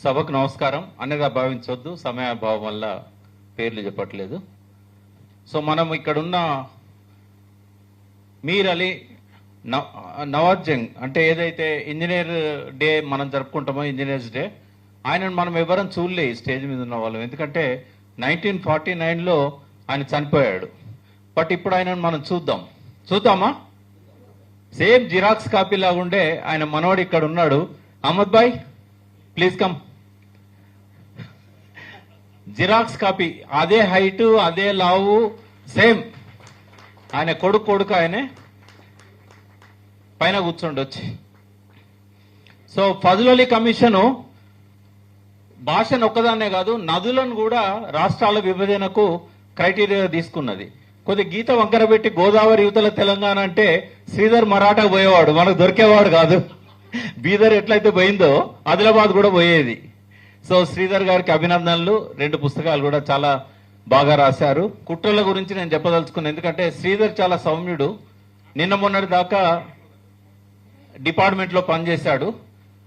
సభకు నమస్కారం. అన్నగా భావించవద్దు, సమయాభావం వల్ల పేర్లు చెప్పట్లేదు. సో మనం ఇక్కడున్న మీర్ అలీ నవాజ్ జంగ్ అంటే ఏదైతే ఇంజనీర్ డే మనం జరుపుకుంటామో, ఇంజనీర్స్ డే, ఆయనను మనం ఎవరం చూడలే ఈ స్టేజ్ మీద ఉన్న వాళ్ళం. ఎందుకంటే 1949లో ఆయన చనిపోయాడు. బట్ ఇప్పుడు ఆయనను మనం చూద్దామా? సేమ్ జిరాక్స్ కాపీ లాగుండే ఆయన మనోడు ఇక్కడ ఉన్నాడు. అహ్మద్ భాయ్ ప్లీజ్ కమ్. జిరాక్స్ కాపీ, అదే హైటు, అదే లావు, సేమ్. ఆయన కొడుకు ఆయనే పైన కూర్చోండొచ్చి. సో ఫజల్ అలీ కమిషను భాషను ఒక్కదాన్నే కాదు, నదులను కూడా రాష్ట్రాల విభజనకు క్రైటీరియా తీసుకున్నది. కొద్ది గీత వంకర పెట్టి గోదావరి యువతల తెలంగాణ అంటే శ్రీధర్ మరాఠా పోయేవాడు, మనకు దొరికేవాడు కాదు. బీదర్ ఎట్లయితే పోయిందో ఆదిలాబాద్ కూడా పోయేది. సో శ్రీధర్ గారికి అభినందనలు. 2 పుస్తకాలు కూడా చాలా బాగా రాశారు. కుట్రల గురించి నేను చెప్పదలుచుకున్నాను, ఎందుకంటే శ్రీధర్ చాలా సౌమ్యుడు. నిన్న మొన్నటి దాకా డిపార్ట్మెంట్లో పనిచేశాడు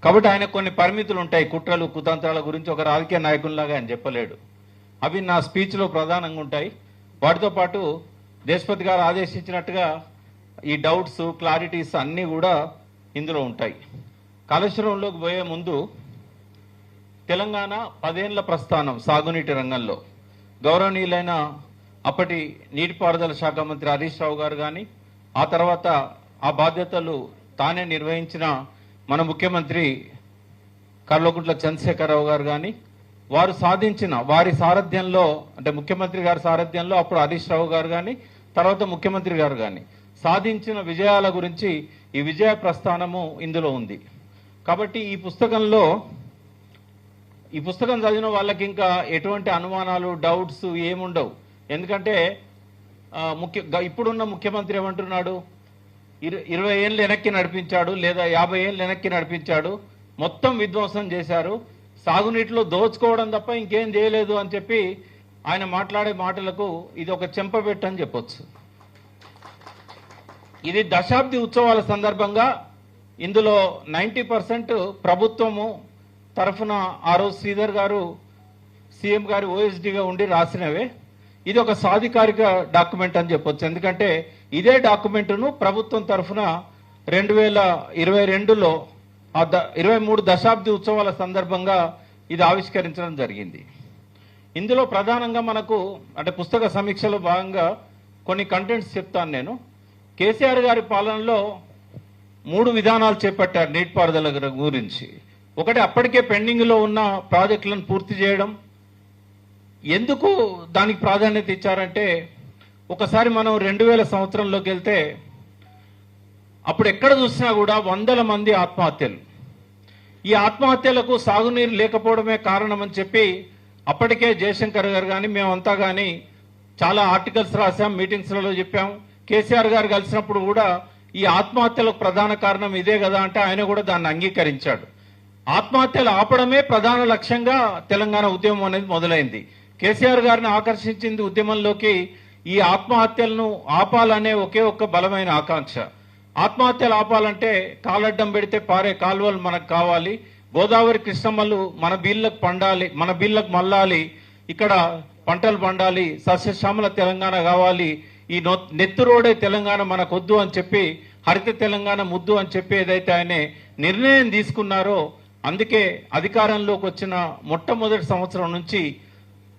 కాబట్టి ఆయన కొన్ని పరిమితులు ఉంటాయి. కుట్రలు కుతంత్రాల గురించి ఒక రాజకీయ నాయకునిలాగా ఆయన చెప్పలేడు. అవి నా స్పీచ్లో ప్రధానంగా ఉంటాయి. వాటితో పాటు దేశపతి గారు ఆదేశించినట్టుగా ఈ డౌట్స్, క్లారిటీస్ అన్నీ కూడా ఇందులో ఉంటాయి. కాళేశ్వరంలోకి పోయే ముందు తెలంగాణ 10 ఏళ్ల ప్రస్థానం సాగునీటి రంగంలో గౌరవనీయులైన అప్పటి నీటిపారుదల శాఖ మంత్రి హరీష్ రావు గారు కానీ, ఆ తర్వాత ఆ బాధ్యతలు తానే నిర్వహించిన మన ముఖ్యమంత్రి కల్వకుంట్ల చంద్రశేఖరరావు గారు కానీ, వారు సాధించిన వారి సారథ్యంలో, అంటే ముఖ్యమంత్రి గారి సారథ్యంలో అప్పుడు హరీష్ రావు గారు కానీ, తర్వాత ముఖ్యమంత్రి గారు కానీ సాధించిన విజయాల గురించి ఈ విజయ ప్రస్థానము ఇందులో ఉంది. కాబట్టి ఈ పుస్తకం చదివిన వాళ్ళకి ఇంకా ఎటువంటి అనుమానాలు, డౌట్స్ ఏముండవు. ఎందుకంటే ఇప్పుడున్న ముఖ్యమంత్రి ఏమంటున్నాడు, 20 ఏళ్ళు వెనక్కి నడిపించాడు, లేదా 50 ఏళ్ళు వెనక్కి నడిపించాడు, మొత్తం విధ్వంసం చేశారు, సాగునీటిలో దోచుకోవడం తప్ప ఇంకేం చేయలేదు అని చెప్పి ఆయన మాట్లాడే మాటలకు ఇది ఒక చెంపబెట్టు అని చెప్పొచ్చు. ఇది దశాబ్ది ఉత్సవాల సందర్భంగా ఇందులో 90% ప్రభుత్వము తరఫున ఆ రోజు శ్రీధర్ గారు సీఎం గారు ఓఎస్డీగా ఉండి రాసినవే. ఇది ఒక సాధికారిక డాక్యుమెంట్ అని చెప్పొచ్చు. ఎందుకంటే ఇదే డాక్యుమెంటును ప్రభుత్వం తరఫున 2022లో 23 దశాబ్ది ఉత్సవాల సందర్భంగా ఇది ఆవిష్కరించడం జరిగింది. ఇందులో ప్రధానంగా మనకు అంటే పుస్తక సమీక్షలో భాగంగా కొన్ని కంటెంట్స్ చెప్తాను నేను. కేసీఆర్ గారి పాలనలో 3 విధానాలు చేపట్టారు నీటిపారుదల గురించి. ఒకటి, అప్పటికే పెండింగ్లో ఉన్న ప్రాజెక్టులను పూర్తి చేయడం. ఎందుకు దానికి ప్రాధాన్యత ఇచ్చారంటే, ఒకసారి మనం 2000 సంవత్సరంలోకి వెళ్తే అప్పుడు ఎక్కడ చూసినా కూడా వందల మంది ఆత్మహత్యలు. ఈ ఆత్మహత్యలకు సాగునీరు లేకపోవడమే కారణం అని చెప్పి అప్పటికే జయశంకర్ గారు కానీ మేమంతా కానీ చాలా ఆర్టికల్స్ రాసాం, మీటింగ్స్లలో చెప్పాం. కేసీఆర్ గారు కలిసినప్పుడు కూడా ఈ ఆత్మహత్యలకు ప్రధాన కారణం ఇదే కదా అంటే ఆయన కూడా దాన్ని అంగీకరించాడు. ఆత్మహత్యలు ఆపడమే ప్రధాన లక్ష్యంగా తెలంగాణ ఉద్యమం అనేది మొదలైంది. కేసీఆర్ గారిని ఆకర్షించింది ఉద్యమంలోకి ఈ ఆత్మహత్యలను ఆపాలనే ఒకే ఒక్క బలమైన ఆకాంక్ష. ఆత్మహత్యలు ఆపాలంటే కాలడ్డం పెడితే పారే కాలువలు మనకు కావాలి, గోదావరి కృష్ణమ్మలు మన బీళ్ళకు మల్లాలి, ఇక్కడ పంటలు పండాలి, సస్యశ్యామల తెలంగాణ కావాలి, ఈ నెత్తురోడే తెలంగాణ మనకొద్దు అని చెప్పి, హరిత తెలంగాణ ముద్దు అని చెప్పి ఏదైతే ఆయన నిర్ణయం తీసుకున్నారో, అందుకే అధికారంలోకి వచ్చిన మొట్టమొదటి సంవత్సరం నుంచి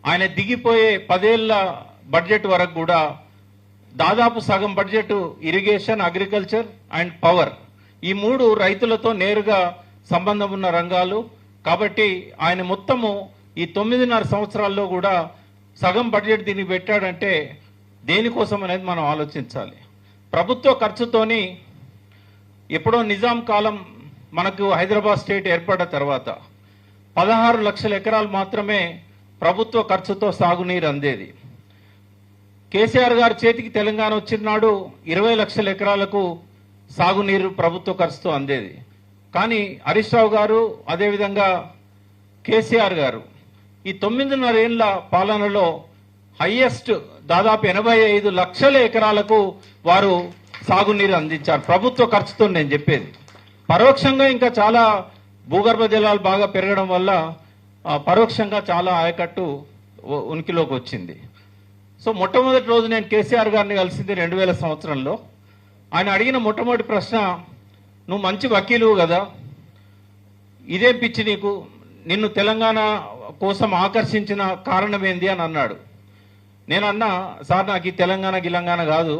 ఆయన దిగిపోయే 10 ఏళ్ల బడ్జెట్ వరకు కూడా దాదాపు సగం budget irrigation, agriculture and power, ఈ 3 రైతులతో నేరుగా సంబంధం ఉన్న రంగాలు. కాబట్టి ఆయన మొత్తము ఈ 9.5 సంవత్సరాల్లో కూడా సగం బడ్జెట్ దీనికి పెట్టాడంటే దేనికోసం అనేది మనం ఆలోచించాలి. ప్రభుత్వ ఖర్చుతోని ఎప్పుడో నిజాం కాలం మనకు హైదరాబాద్ స్టేట్ ఏర్పడ్డ తర్వాత 16 లక్షల ఎకరాలు మాత్రమే ప్రభుత్వ ఖర్చుతో సాగునీరు అందేది. కేసీఆర్ గారి చేతికి తెలంగాణ వచ్చిన నాడు 20 లక్షల ఎకరాలకు సాగునీరు ప్రభుత్వ ఖర్చుతో అందేది. కానీ హరీష్ రావు గారు, అదేవిధంగా కేసీఆర్ గారు ఈ 9.5 ఏళ్ల పాలనలో హైయెస్ట్ దాదాపు 85 లక్షల ఎకరాలకు వారు సాగునీరు అందించారు ప్రభుత్వ ఖర్చుతో. నేను చెప్పేది పరోక్షంగా ఇంకా చాలా భూగర్భ జలాలు బాగా పెరగడం వల్ల పరోక్షంగా చాలా ఆయకట్టు ఉనికిలోకి వచ్చింది. సో మొట్టమొదటి రోజు నేను కేసీఆర్ గారిని కలిసింది 2000 సంవత్సరంలో. ఆయన అడిగిన మొట్టమొదటి ప్రశ్న, నువ్వు మంచి వకీలువు కదా, ఇదేం పిచ్చి నీకు, నిన్ను తెలంగాణ కోసం ఆకర్షించిన కారణం ఏంది అని అన్నాడు. నేను అన్నా, సార్ నాకు ఈ తెలంగాణ కాదు,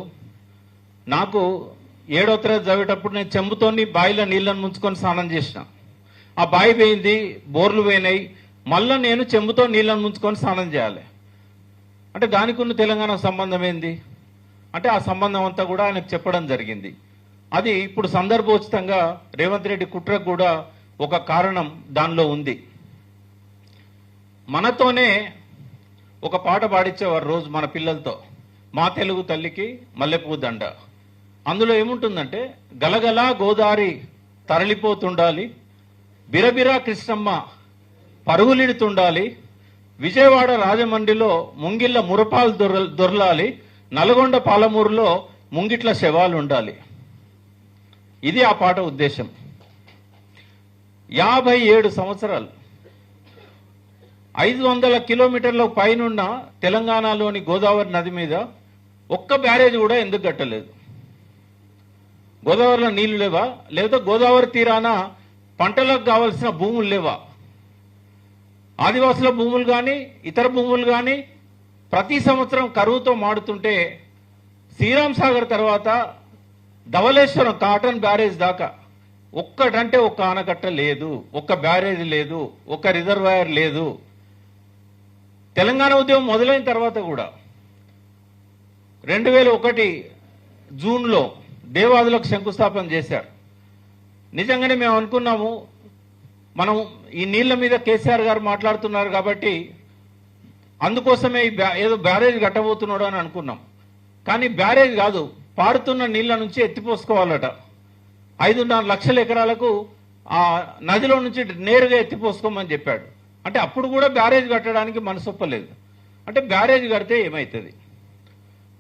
నాకు 7వ తరగతి చదివేటప్పుడు నేను చెంబుతోని బావిలో నీళ్ళని ముంచుకొని స్నానం చేసిన, ఆ బావి పోయింది, బోర్లు పోయినాయి, మళ్ళీ నేను చెంబుతో నీళ్ళని ముంచుకొని స్నానం చేయాలి అంటే దానికి ఉన్న తెలంగాణ సంబంధం ఏంది అంటే ఆ సంబంధం అంతా కూడా ఆయనకు చెప్పడం జరిగింది. అది ఇప్పుడు సందర్భోచితంగా రేవంత్ రెడ్డి కుట్రకు కూడా ఒక కారణం దానిలో ఉంది. మనతోనే ఒక పాట పాడించేవారు రోజు మన పిల్లలతో, మా తెలుగు తల్లికి మల్లెపూ దండ. అందులో ఏముంటుందంటే, గలగలా గోదారి తరలిపోతుండాలి, బిరబిరా కృష్ణమ్మ పరుగులిడుతుండాలి, విజయవాడ రాజమండ్రిలో ముంగిళ్ళ మురపాలు దొరలాలి, నల్గొండ పాలమూరులో ముంగిట్ల శవాలు ఉండాలి. ఇది ఆ పాట ఉద్దేశం. 57 సంవత్సరాలు 500 కిలోమీటర్ల పైనున్న తెలంగాణలోని గోదావరి నది మీద ఒక్క బ్యారేజ్ కూడా ఎందుకు కట్టలేదు? గోదావరిలో నీళ్లు లేవా? లేదా గోదావరి తీరాన పంటలకు కావలసిన భూములు లేవా? ఆదివాసుల భూములు కానీ ఇతర భూములు కానీ ప్రతి సంవత్సరం కరువుతో మాడుతుంటే శ్రీరామ్ సాగర్ తర్వాత ధవళేశ్వరం కాటన్ బ్యారేజ్ దాకా ఒక్కటంటే ఒక్క ఆనకట్ట లేదు, ఒక్క బ్యారేజ్ లేదు, ఒక్క రిజర్వాయర్ లేదు. తెలంగాణ ఉద్యమం మొదలైన తర్వాత కూడా 2001 జూన్లో దేవాదులకు శంకుస్థాపన చేశారు. నిజంగానే మేము అనుకున్నాము, మనం ఈ నీళ్ల మీద కేసీఆర్ గారు మాట్లాడుతున్నారు కాబట్టి అందుకోసమే ఏదో బ్యారేజ్ కట్టబోతున్నాడు అని అనుకున్నాం. కానీ బ్యారేజ్ కాదు, పారుతున్న నీళ్ల నుంచి ఎత్తిపోసుకోవాలట. 5.5 లక్షల ఎకరాలకు ఆ నదిలో నుంచి నేరుగా ఎత్తిపోసుకోమని చెప్పాడు. అంటే అప్పుడు కూడా బ్యారేజ్ కట్టడానికి మనసొప్పలేదు. అంటే బ్యారేజ్ కడితే ఏమవుతుంది?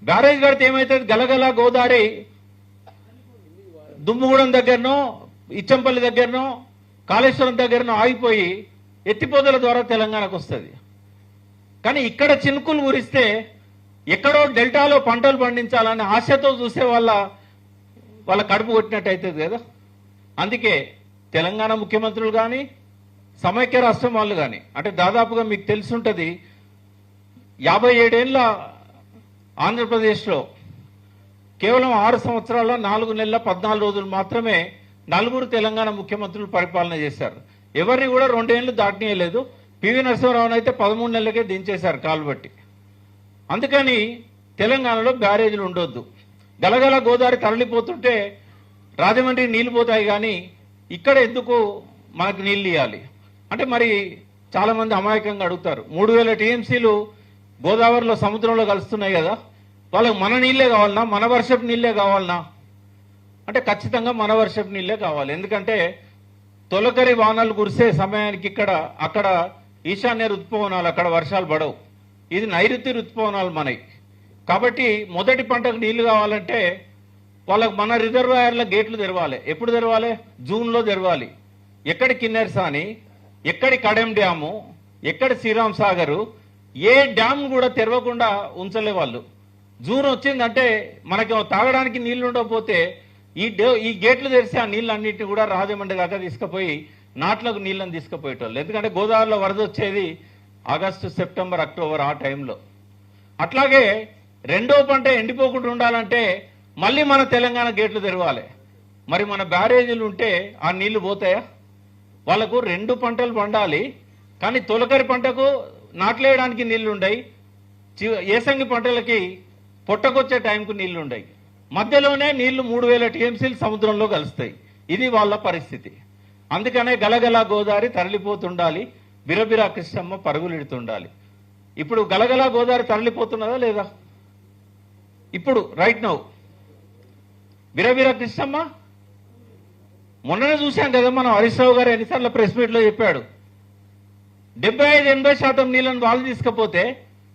బ్యారేజ్ కడితే ఏమవుతుంది? గలగల గోదావరి దుమ్ముగూడెం దగ్గరనో, ఇచ్చంపల్లి దగ్గరనో, కాళేశ్వరం దగ్గరనో ఆగిపోయి ఎత్తిపోతల ద్వారా తెలంగాణకు వస్తుంది. కానీ ఇక్కడ చినుకులు కురిస్తే ఎక్కడో డెల్టాలో పంటలు పండించాలని ఆశతో చూసే వాళ్ళ కడుపు కొట్టినట్టు అవుతుంది కదా. అందుకే తెలంగాణ ముఖ్యమంత్రులు కానీ సమైక్య రాష్ట్రం వాళ్ళు కానీ, అంటే దాదాపుగా మీకు తెలుసుంటుంది, 57 ఏళ్ల ఆంధ్రప్రదేశ్లో కేవలం 6 సంవత్సరాల 4 నెలల 14 రోజులు మాత్రమే 4 తెలంగాణ ముఖ్యమంత్రులు పరిపాలన చేశారు. ఎవరిని కూడా 2 ఏళ్లు దాటనీయలేదు. పివి నరసింహారావును అయితే 13 నెలలకే దించేశారు కాలు బట్టి. అందుకని తెలంగాణలో బ్యారేజీలు ఉండొద్దు. గలగల గోదావరి తరలిపోతుంటే రాజమండ్రి నీళ్లు పోతాయి, కానీ ఇక్కడ ఎందుకు మనకు నీళ్ళు ఇవ్వాలి అంటే, మరి చాలా మంది అమాయకంగా అడుగుతారు, 3000 టీఎంసీలు గోదావరిలో సముద్రంలో కలుస్తున్నాయి కదా, వాళ్ళకి మన నీళ్ళే కావాలన్నా, మన వర్షపు నీళ్ళే కావాలన్నా అంటే ఖచ్చితంగా మన వర్షపు నీళ్ళే కావాలి. ఎందుకంటే తొలకరి వానలు కురిసే సమయానికి అక్కడ ఈశాన్య ఋతుపవనాలు, అక్కడ వర్షాలు పడవు. ఇది నైరుతి ఋతుపవనాలు మనకి. కాబట్టి మొదటి పంటకు నీళ్లు కావాలంటే వాళ్ళకు మన రిజర్వాయర్ల గేట్లు తెరవాలి. ఎప్పుడు తెరవాలి? జూన్లో తెరవాలి. ఎక్కడి కిన్నెరసాని, ఎక్కడి కడెం డ్యాము, ఎక్కడి శ్రీరామ్ సాగరు, ఏ డ్యామ్ కూడా తెరవకుండా ఉంచలే వాళ్ళు. జూన్ వచ్చిందంటే మనకి తాగడానికి నీళ్లు ఉండకపోతే ఈ గేట్లు తెరిచి ఆ నీళ్ళన్నింటినీ కూడా రాజమండ్రి దాకా తీసుకుపోయి నాట్లకు నీళ్ళని తీసుకుపోయేటోళ్ళు. ఎందుకంటే గోదావరిలో వరద వచ్చేది ఆగస్టు, సెప్టెంబర్, అక్టోబర్ ఆ టైంలో. అట్లాగే రెండో పంట ఎండిపోకుండా ఉండాలంటే మళ్ళీ మన తెలంగాణ గేట్లు తెరవాలి. మరి మన బ్యారేజీలు ఉంటే ఆ నీళ్లు పోతాయా? వాళ్ళకు 2 పంటలు పండాలి, కానీ తొలకరి పంటకు నాట్లేయడానికి నీళ్లు ఉండయి, ఏసంగి పంటలకి పొట్టకొచ్చే టైంకు నీళ్లు ఉండయి. మధ్యలోనే నీళ్లు 3000 టీఎంసీలు సముద్రంలో కలుస్తాయి. ఇది వాళ్ళ పరిస్థితి. అందుకనే గలగల గోదావరి తరలిపోతుండాలి, బిరబిరా కృష్ణమ్మ పరుగులిడుతుండాలి. ఇప్పుడు గలగల గోదావరి తరలిపోతున్నదా లేదా? ఇప్పుడు రైట్ నౌ బిరబిరా కృష్ణమ్మ మొన్ననే చూశాం కదా మనం. హరీష్ రావు గారు ఎన్నిసార్లు ప్రెస్ మీట్లో చెప్పాడు, 75-80% నీళ్ళని వాళ్ళు తీసుకపోతే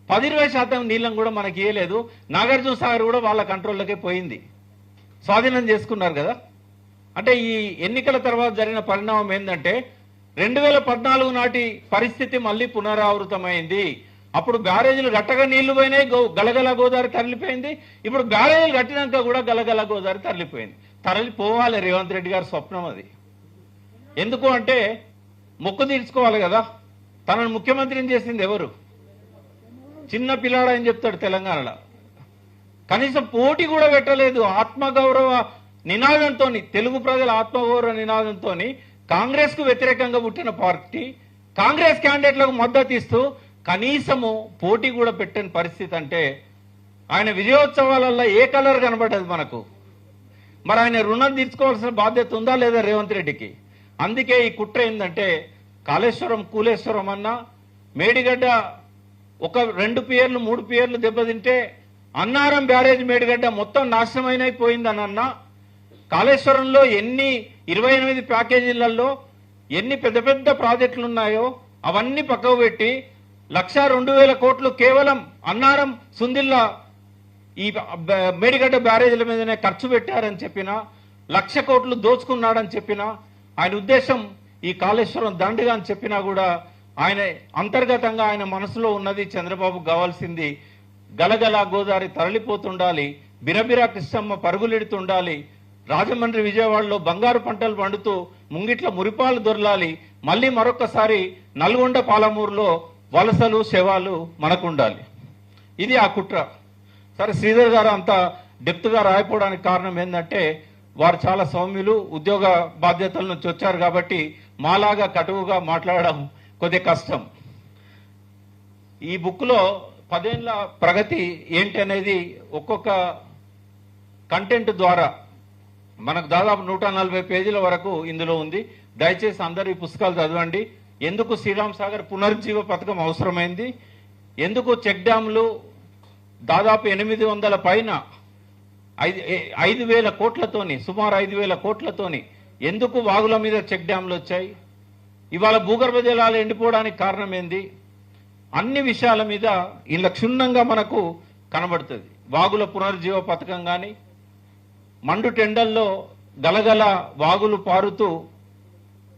10-20% నీళ్ళని కూడా మనకి ఇవ్వలేదు. నాగార్జున సాగర్ కూడా వాళ్ళ కంట్రోల్లోకే పోయింది, స్వాధీనం చేసుకున్నారు కదా. అంటే ఈ ఎన్నికల తర్వాత జరిగిన పరిణామం ఏంటంటే 2014 నాటి పరిస్థితి మళ్ళీ పునరావృతమైంది. అప్పుడు బ్యారేజీలు గట్టగా నీళ్లు పోయినాయి, గలగల గోదావరి తరలిపోయింది. ఇప్పుడు బ్యారేజీలు కట్టినాక కూడా గలగల గోదావరి తరలిపోయింది. తరలిపోవాలి రేవంత్ రెడ్డి గారి స్వప్నం అది. ఎందుకు అంటే మొక్కు తీర్చుకోవాలి కదా. తనను ముఖ్యమంత్రిని చేసింది ఎవరు? చిన్న పిల్లాడని చెప్తాడు తెలంగాణలో. కనీసం పోటీ కూడా పెట్టలేదు. ఆత్మగౌరవ నినాదంతో, తెలుగు ప్రజల ఆత్మగౌరవ నినాదంతో కాంగ్రెస్ కు వ్యతిరేకంగా పుట్టిన పార్టీ కాంగ్రెస్ క్యాండిడేట్లకు మద్దతు ఇస్తూ కనీసము పోటీ కూడా పెట్టని పరిస్థితి అంటే ఆయన విజయోత్సవాలలో ఏ కలర్ కనబడ్డది మనకు? మరి ఆయన రుణం తీర్చుకోవాల్సిన బాధ్యత ఉందా లేదా రేవంత్ రెడ్డికి? అందుకే ఈ కుట్ర ఏంటంటే కాళేశ్వరం కూలేశ్వరం అన్నా, మేడిగడ్డ ఒక 2 పియర్లు 3 పియర్లు దెబ్బతింటే అన్నారం బ్యారేజ్ మేడిగడ్డ మొత్తం నాశనమైపోయిందని అన్నా, కాళేశ్వరంలో ఎన్ని 28 ప్యాకేజీలలో ఎన్ని పెద్ద పెద్ద ప్రాజెక్టులు ఉన్నాయో అవన్నీ పక్కకు పెట్టి 1,02,000 కోట్లు కేవలం అన్నారం సుందిల్లా ఈ మేడిగడ్డ బ్యారేజీల మీదనే ఖర్చు పెట్టారని చెప్పినా, 1,00,000 కోట్లు దోచుకున్నాడని చెప్పినా, ఆయన ఉద్దేశం ఈ కాళేశ్వరం దండగా అని చెప్పినా కూడా ఆయన అంతర్గతంగా ఆయన మనసులో ఉన్నది చంద్రబాబు కావాల్సింది గలగల గోదావరి తరలిపోతుండాలి, బిరబిరా కృష్ణమ్మ పరుగులెడుతుండాలి, రాజమండ్రి విజయవాడలో బంగారు పంటలు పండుతూ ముంగిట్ల మురిపాలు దొరలాలి, మళ్ళీ మరొకసారి నల్గొండ పాలమూరులో వలసలు శవాలు మనకుండాలి. ఇది ఆ కుట్ర. సరే, శ్రీధర్ గారు అంత డెప్త్గా రాయపోవడానికి కారణం ఏంటంటే వారు చాలా సౌమ్యులు, ఉద్యోగ బాధ్యతల నుంచి వచ్చారు కాబట్టి మాలాగా కటువుగా మాట్లాడడం కొద్దిగా కష్టం. ఈ బుక్లో 10 ఏళ్ల ప్రగతి ఏంటి అనేది ఒక్కొక్క కంటెంట్ ద్వారా మనకు దాదాపు 140 పేజీల వరకు ఇందులో ఉంది. దయచేసి అందరూ ఈ పుస్తకాలు చదవండి. ఎందుకు శ్రీరామ్ సాగర్ పునరుజ్జీవ పథకం అవసరమైంది, ఎందుకు చెక్ డ్యాములు దాదాపు 800 పైన 5,000 కోట్లతోని, సుమారు 5,000 కోట్లతోని ఎందుకు వాగుల మీద చెక్ డ్యాములు వచ్చాయి, ఇవాళ భూగర్భ జలాలు ఎండిపోవడానికి కారణం ఏంది, అన్ని విషయాల మీద ఇలా క్షుణ్ణంగా మనకు కనబడుతుంది. వాగుల పునరుజ్జీవ పథకం కానీ, మండు టెండల్లో గలగల వాగులు పారుతూ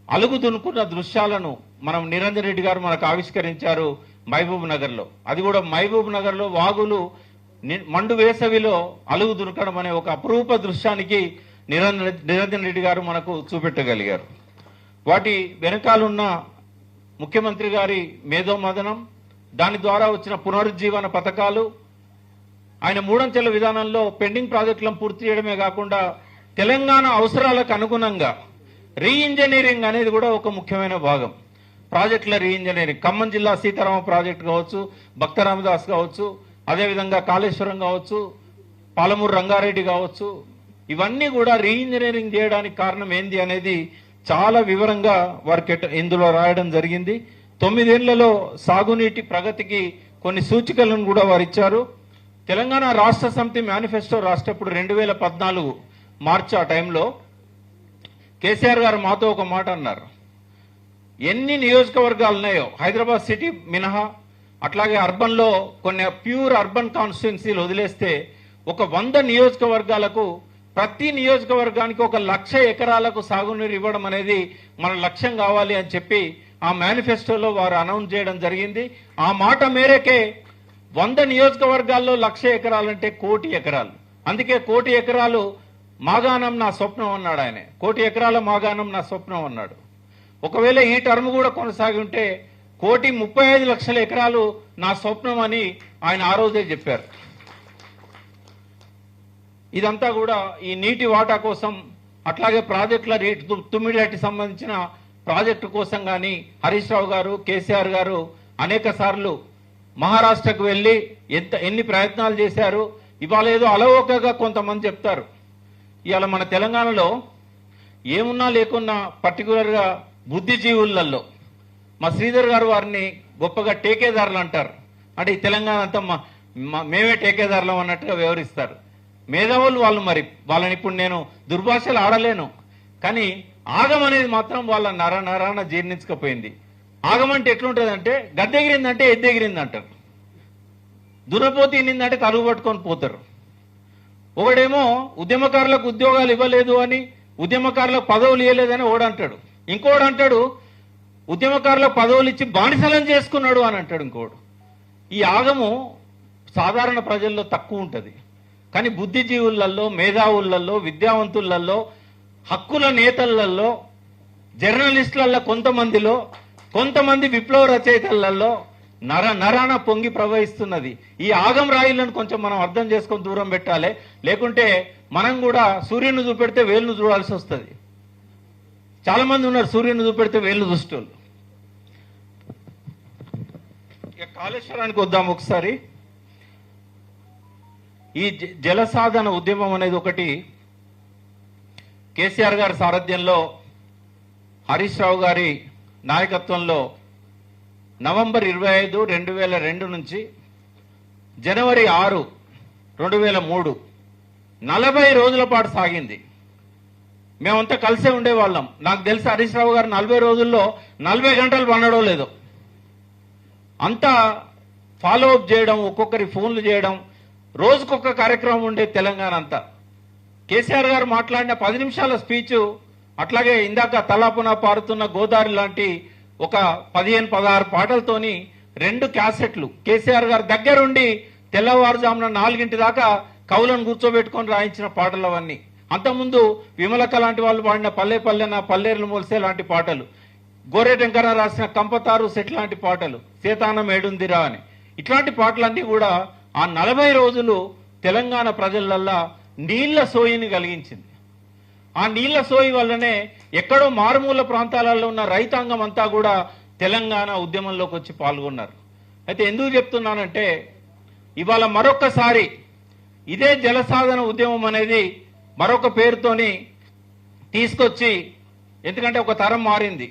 అలుగు దునుకున్న దృశ్యాలను మనం నిరంజన్ రెడ్డి గారు మనకు ఆవిష్కరించారు మహబూబ్ నగర్లో. అది కూడా మహబూబ్ నగర్లో వాగులు మండు వేసవిలో అలుగు దునకడం అనే ఒక అపురూప దృశ్యానికి నిరంజన్ రెడ్డి గారు మనకు చూపెట్టగలిగారు. వాటి వెనకాలన్న ముఖ్యమంత్రి గారి మేధోమదనం, దాని ద్వారా వచ్చిన పునరుజ్జీవన పథకాలు, ఆయన 3 విధానంలో పెండింగ్ ప్రాజెక్టులను పూర్తి చేయడమే కాకుండా తెలంగాణ అవసరాలకు అనుగుణంగా రీఇంజనీరింగ్ అనేది కూడా ఒక ముఖ్యమైన భాగం. ప్రాజెక్టుల రీఇంజనీరింగ్, ఖమ్మం జిల్లా సీతారామ ప్రాజెక్టు కావచ్చు, భక్త రామదాస్ కావచ్చు, అదేవిధంగా కాళేశ్వరం కావచ్చు, పాలమూరు రంగారెడ్డి కావచ్చు, ఇవన్నీ కూడా రీఇంజనీరింగ్ చేయడానికి కారణం ఏంది అనేది చాలా వివరంగా వారికి ఇందులో రాయడం జరిగింది. 9 ఏళ్లలో సాగునీటి ప్రగతికి కొన్ని సూచికలను కూడా వారు ఇచ్చారు. తెలంగాణ రాష్ట్ర సమితి మేనిఫెస్టో రాసేటప్పుడు 2014 మార్చి ఆ టైంలో కేసీఆర్ గారు మాతో ఒక మాట అన్నారు. ఎన్ని నియోజకవర్గాలు ఉన్నాయో హైదరాబాద్ సిటీ మినహా, అట్లాగే అర్బన్లో కొన్ని ప్యూర్ అర్బన్ కాన్స్టిట్యున్సీలు వదిలేస్తే ఒక 100 నియోజకవర్గాలకు ప్రతి నియోజకవర్గానికి 1,00,000 ఎకరాలకు సాగునీరు ఇవ్వడం అనేది మన లక్ష్యం కావాలి అని చెప్పి ఆ మేనిఫెస్టోలో వారు అనౌన్స్ చేయడం జరిగింది. ఆ మాట మేరకే 100 నియోజకవర్గాల్లో 1,00,000 ఎకరాలంటే 1,00,00,000 ఎకరాలు. అందుకే 1,00,00,000 ఎకరాలు మాగాణం నా స్వప్నం అన్నాడు ఆయన. 1,00,00,000 ఎకరాల మాగాణం నా స్వప్నం అన్నాడు. ఒకవేళ ఈ టర్మ్ కూడా కొనసాగి ఉంటే 1,35,00,000 ఎకరాలు నా స్వప్నం అని ఆయన ఆ రోజే చెప్పారు. ఇదంతా కూడా ఈ నీటి వాటా కోసం, అట్లాగే ప్రాజెక్టుల తుమ్మిడికి సంబంధించిన ప్రాజెక్టు కోసం కానీ హరీష్ రావు గారు, కేసీఆర్ గారు అనేక సార్లు మహారాష్ట్రకు వెళ్ళి ఎన్ని ప్రయత్నాలు చేశారు. ఇవాళ ఏదో అలవోకగా కొంతమంది చెప్తారు. ఇవాళ మన తెలంగాణలో ఏమున్నా లేకున్నా పర్టికులర్గా బుద్ధిజీవులలో మా శ్రీధర్ గారు వారిని గొప్పగా టేకేదారులు అంటారు. అంటే ఈ తెలంగాణ అంతా మేమే టేకేదారులం అన్నట్టుగా వ్యవహరిస్తారు. మేధావులు వాళ్ళు, మరి వాళ్ళని ఇప్పుడు నేను దుర్భాషలు ఆడలేను, కానీ ఆగం అనేది మాత్రం వాళ్ళ నరాన జీర్ణించకపోయింది. ఆగమంటే ఎట్లుంటుందంటే గద్దెగిరిందంటే ఎద్దెగిరింది అంటారు, దురపోతి ఇన్నిందంటే తలుగు పట్టుకొని పోతారు. ఒకడేమో ఉద్యమకారులకు ఉద్యోగాలు ఇవ్వలేదు అని, ఉద్యమకారులకు పదవులు ఇవ్వలేదని ఓడంటాడు. ఇంకోడు అంటాడు ఉద్యమకారులకు పదవులు ఇచ్చి బానిసలను చేసుకున్నాడు అని అంటాడు ఇంకోడు. ఈ ఆగము సాధారణ ప్రజల్లో తక్కువ ఉంటుంది, కానీ బుద్ధిజీవులలో, మేధావులలో, విద్యావంతులలో, హక్కుల నేతలలో, జర్నలిస్టులలో కొంతమంది విప్లవ రచయితలలో నరాన పొంగి ప్రవహిస్తున్నది. ఈ ఆగం రాయిలను కొంచెం మనం అర్థం చేసుకొని దూరం పెట్టాలి, లేకుంటే మనం కూడా సూర్యుని చూపెడితే వేలును చూడాల్సి వస్తుంది. చాలా మంది ఉన్నారు సూర్యుని చూపెడితే వేలు చూసేటోళ్ళు. ఇక కాళేశ్వరానికి వద్దాం ఒకసారి. ఈ జలసాధన ఉద్యమం అనేది ఒకటి కేసీఆర్ గారి సారథ్యంలో, హరీష్ రావు గారి నాయకత్వంలో నవంబర్ 25, 2002 నుంచి జనవరి 6, 2003 40 రోజుల పాటు సాగింది. మేమంతా కలిసే ఉండేవాళ్ళం. నాకు తెలిసి హరీష్ రావు గారు 40 రోజుల్లో 40 గంటలు పండడో లేదో. అంతా ఫాలో అప్ చేయడం, ఒక్కొక్కరి ఫోన్లు చేయడం, రోజుకొక కార్యక్రమం ఉండే తెలంగాణ అంతా. కేసీఆర్ గారు మాట్లాడిన 10 నిమిషాల స్పీచ్, అట్లాగే ఇందాక తలాపున పారుతున్న గోదావరి లాంటి ఒక 15-16 పాటలతోని 2 క్యాసెట్లు కేసీఆర్ గారు దగ్గరుండి తెల్లవారుజామున 4 దాకా కవులను కూర్చోబెట్టుకొని రాయించిన పాటలు అవన్నీ. అంతకుముందు విమలక్క లాంటి వాళ్ళు పాడిన పల్లె పల్లెన పల్లెర్లు మొలిసే లాంటి పాటలు, గోరేటెంకర రాసిన కంపతారు సెట్ లాంటి పాటలు, సీతానం ఏడుందిరా అని, ఇట్లాంటి పాటలన్నీ కూడా ఆ 40 రోజులు తెలంగాణ ప్రజలల్లా నీళ్ల సోయిని కలిగించింది. ఆ నీళ్ల సోయి వల్లనే ఎక్కడో మారుమూల ప్రాంతాలలో ఉన్న రైతాంగం అంతా కూడా తెలంగాణ ఉద్యమంలోకి వచ్చి పాల్గొన్నారు. అయితే ఎందుకు చెప్తున్నానంటే, ఇవాళ మరొక్కసారి ఇదే జలసాధన ఉద్యమం అనేది మరొక పేరుతోని తీసుకొచ్చి, ఎందుకంటే ఒక తరం మారింది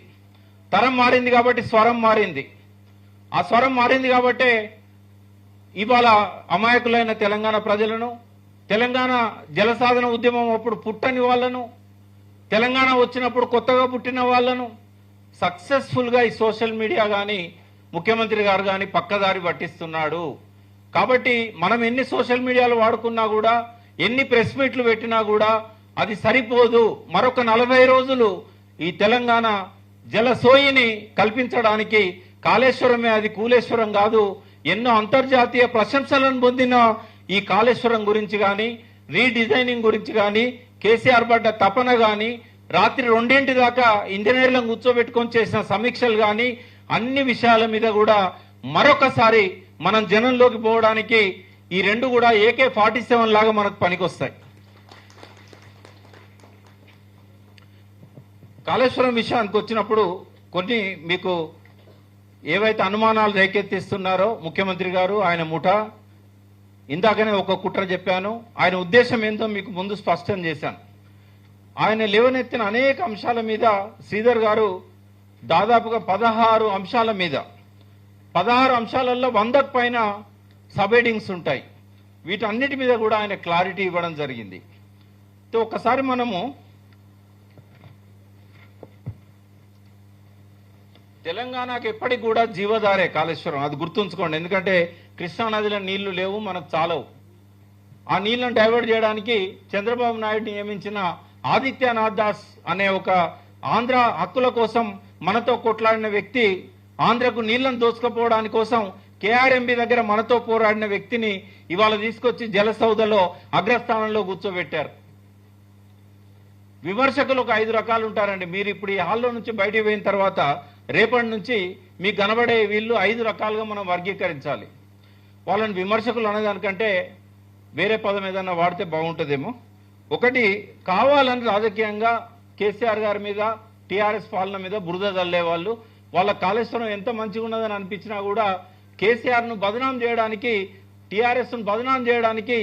కాబట్టి స్వరం మారింది. ఆ స్వరం మారింది కాబట్టి ఇవాళ అమాయకులైన తెలంగాణ ప్రజలను, తెలంగాణ జలసాధన ఉద్యమం అప్పుడు పుట్టని వాళ్ళను, తెలంగాణ వచ్చినప్పుడు కొత్తగా పుట్టిన వాళ్ళను సక్సెస్ఫుల్గా ఈ సోషల్ మీడియా కానీ ముఖ్యమంత్రి గారు కానీ పక్కదారి పట్టిస్తున్నాడు. కాబట్టి మనం ఎన్ని సోషల్ మీడియాలు వాడుకున్నా కూడా, ఎన్ని ప్రెస్ మీట్లు పెట్టినా కూడా అది సరిపోదు. మరొక 40 రోజులు ఈ తెలంగాణ జలసోయిని కల్పించడానికి కాళేశ్వరమే అది, కూలేశ్వరం కాదు. ఎన్నో అంతర్జాతీయ ప్రశంసలను పొందిన ఈ కాళేశ్వరం గురించి కానీ, రీడిజైనింగ్ గురించి కానీ, కేసీఆర్ పడ్డ తపన కానీ, రాత్రి 2 దాకా ఇంజనీర్లను కూర్చోబెట్టుకొని చేసిన సమీక్షలు కానీ, అన్ని విషయాల మీద కూడా మరొకసారి మనం జనంలోకి పోవడానికి ఈ 2 కూడా AK-47 లాగా మనకు పనికొస్తాయి. కాళేశ్వరం విషయానికి వచ్చినప్పుడు కొన్ని మీకు ఏవైతే అనుమానాలు రేకెత్తిస్తున్నారో ముఖ్యమంత్రి గారు, ఆయన ముఠా, ఇందాకనే ఒక కుట్ర చెప్పాను. ఆయన ఉద్దేశం ఏందో మీకు ముందు స్పష్టం చేశాను. ఆయన లేవనెత్తిన అనేక అంశాల మీద శ్రీధర్ గారు దాదాపుగా 16 అంశాల మీద, 16 అంశాలలో 100కు పైన సబ్ హెడింగ్స్ ఉంటాయి. వీటన్నిటి మీద కూడా ఆయన క్లారిటీ ఇవ్వడం జరిగింది. ఒక్కసారి మనము తెలంగాణకు ఎప్పటికి కూడా జీవధారే కాళేశ్వరం, అది గుర్తుంచుకోండి. ఎందుకంటే కృష్ణానదిలో నీళ్లు లేవు, మనకు చాలవు. ఆ నీళ్లను డైవర్ట్ చేయడానికి చంద్రబాబు నాయుడు నియమించిన ఆదిత్యనాథ్ దాస్ అనే ఒక ఆంధ్ర హక్కుల కోసం మనతో కొట్లాడిన వ్యక్తి, ఆంధ్రకు నీళ్లను దోచుకపోవడానికి కోసం KRMB దగ్గర మనతో పోరాడిన వ్యక్తిని ఇవాళ తీసుకొచ్చి జలసౌధలో అగ్రస్థానంలో కూర్చోబెట్టారు. విమర్శకులు ఒక 5 రకాలు ఉంటారండి. మీరు ఇప్పుడు ఈ హాల్లో నుంచి బయటికి పోయిన తర్వాత రేపటి నుంచి మీకు కనబడే వీళ్ళు 5 రకాలుగా మనం వర్గీకరించాలి. వాళ్ళని విమర్శకులు అనేదానికంటే వేరే పదం ఏదన్నా వాడితే బాగుంటుందేమో. ఒకటి, కావాలని రాజకీయంగా కేసీఆర్ గారి మీద, TRS పాలన మీద బురద చల్లే వాళ్ళు, వాళ్ళ కాళేశ్వరం ఎంత మంచిగా ఉన్నదని అనిపించినా కూడా కేసీఆర్ను బదనాం చేయడానికి, TRSను బదనాం చేయడానికి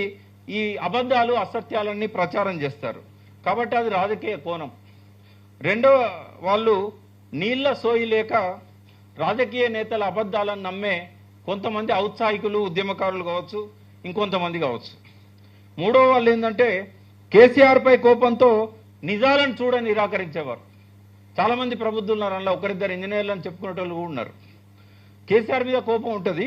ఈ అబద్ధాలు, అసత్యాలన్నీ ప్రచారం చేస్తారు. కాబట్టి అది రాజకీయ కోణం. రెండవ వాళ్ళు నీళ్ల సోయి లేక రాజకీయ నేతల అబద్ధాలను నమ్మే కొంతమంది ఔత్సాహికులు, ఉద్యమకారులు కావచ్చు, ఇంకొంతమంది కావచ్చు. మూడో వాళ్ళు ఏంటంటే కేసీఆర్ పై కోపంతో నిజాలను చూడ నిరాకరించేవారు. చాలా మంది ప్రబుద్ధులు ఉన్నారు, అందులో ఒకరిద్దరు ఇంజనీర్లు అని చెప్పుకునే వాళ్ళు కూడా ఉన్నారు. కేసీఆర్ మీద కోపం ఉంటుంది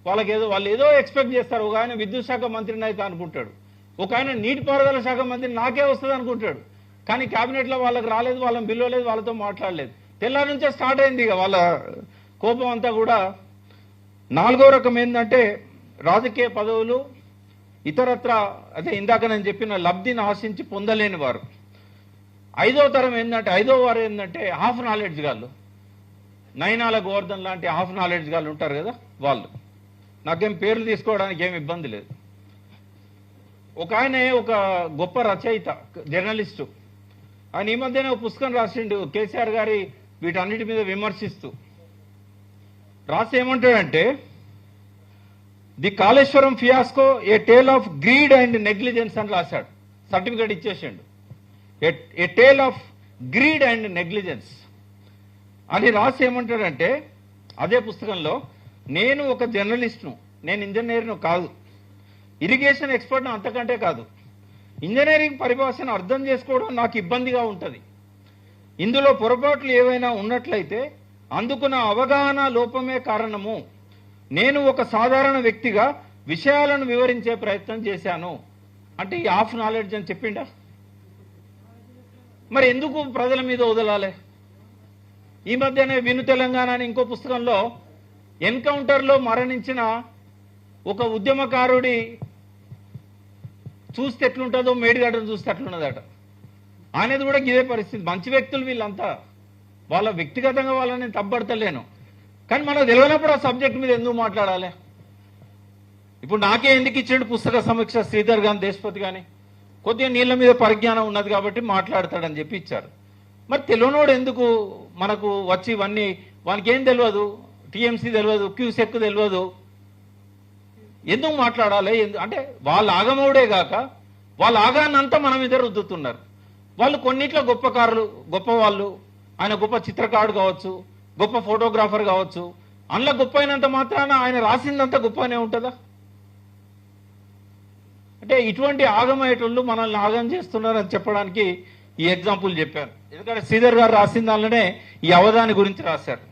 వాళ్ళకి, వాళ్ళు ఏదో ఎక్స్పెక్ట్ చేస్తారు. ఒక ఆయన విద్యుత్ శాఖ మంత్రిని అయితే అనుకుంటాడు, ఒక ఆయన నీటిపారుదల శాఖ మంత్రి నాకే వస్తుంది అనుకుంటాడు. కానీ క్యాబినెట్లో వాళ్ళకి రాలేదు, వాళ్ళని పిలవలేదు, వాళ్ళతో మాట్లాడలేదు. తెల్లారి నుంచే స్టార్ట్ అయింది ఇక వాళ్ళ కోపం అంతా కూడా. నాలుగో రకం ఏంటంటే రాజకీయ పదవులు ఇతరత్ర, అదే ఇందాక నేను చెప్పిన లబ్ధిని ఆశించి పొందలేని వారు. ఐదో తరం ఏంటంటే, ఐదో వారు ఏంటంటే హాఫ్ నాలెడ్జ్ గాళ్ళు, నయనాల గోవర్ధన్ లాంటి హాఫ్ నాలెడ్జ్ గాళ్ళు ఉంటారు కదా వాళ్ళు. నాకేం పేర్లు తీసుకోవడానికి ఏం ఇబ్బంది లేదు. ఒక ఆయన ఒక గొప్ప రచయిత, జర్నలిస్టు, ఆయన ఈ మధ్యనే ఒక పుస్తకం రాసిండు కేసీఆర్ గారి వీటన్నిటి మీద విమర్శిస్తూ. రాసి ఏమంటాడంటే, the Kaleshwaram fiasco a tale of greed and negligence అని రాశాడు. సర్టిఫికేట్ ఇచ్చేసాడు, a tale of greed and negligence అని రాసి ఏమంటాడంటే అదే పుస్తకంలో, నేను ఒక జర్నలిస్ట్ను, నేను ఇంజనీర్ను కాదు, ఇరిగేషన్ ఎక్స్పర్ట్ను అంతకంటే కాదు, ఇంజనీరింగ్ పరిభాషను అర్థం చేసుకోవడం నాకు ఇబ్బందిగా ఉంటుంది. ఇందులో పొరపాట్లు ఏవైనా ఉన్నట్లయితే అందుకు నా అవగాహన లోపమే కారణము. నేను ఒక సాధారణ వ్యక్తిగా విషయాలను వివరించే ప్రయత్నం చేశాను అంటే ఈ హాఫ్ నాలెడ్జ్ అని చెప్పిండా? మరి ఎందుకు ప్రజల మీద వదలాలి? ఈ మధ్యనే విను తెలంగాణ అని ఇంకో పుస్తకంలో ఎన్కౌంటర్లో మరణించిన ఒక ఉద్యమకారుడి చూస్తే ఎట్లుంటుందో మేడిగడ్డను చూస్తే అట్లున్నదట. అనేది కూడా ఇదే పరిస్థితి. మంచి వ్యక్తులు వీళ్ళంతా, వాళ్ళ వ్యక్తిగతంగా వాళ్ళని తప్పడతలేను, కానీ మనకు తెలియనప్పుడు ఆ సబ్జెక్ట్ మీద ఎందుకు మాట్లాడాలి? ఇప్పుడు నాకే ఎందుకు ఇచ్చాడు పుస్తక సమీక్ష శ్రీధర్ గాని దేశపతి కానీ, కొద్దిగా నీళ్ళ మీద పరిజ్ఞానం ఉన్నది కాబట్టి మాట్లాడతాడని చెప్పి ఇచ్చారు. మరి తెలియనోడు ఎందుకు మనకు వచ్చి ఇవన్నీ, వానికి ఏం తెలియదు, టీఎంసీ తెలియదు, క్యూసెక్ తెలియదు, ఎందుకు మాట్లాడాలి? అంటే వాళ్ళ ఆగమవుడే కాక వాళ్ళ ఆగానంతా మన మీద రుద్దుతున్నారు. వాళ్ళు కొన్నిట్లో గొప్ప కారులు, గొప్ప వాళ్ళు, ఆయన గొప్ప చిత్రకారుడు కావచ్చు, గొప్ప ఫోటోగ్రాఫర్ కావచ్చు, అందులో గొప్ప అయినంత మాత్రాన ఆయన రాసిందంతా గొప్పనే ఉంటుందా? అంటే ఇటువంటి ఆగమయ్యేటోళ్ళు మనల్ని ఆగం చేస్తున్నారని చెప్పడానికి ఈ ఎగ్జాంపుల్ చెప్పాను. ఎందుకంటే శ్రీధర్ గారు రాసిన దానిలోనే ఈ అవధాని గురించి రాశారు.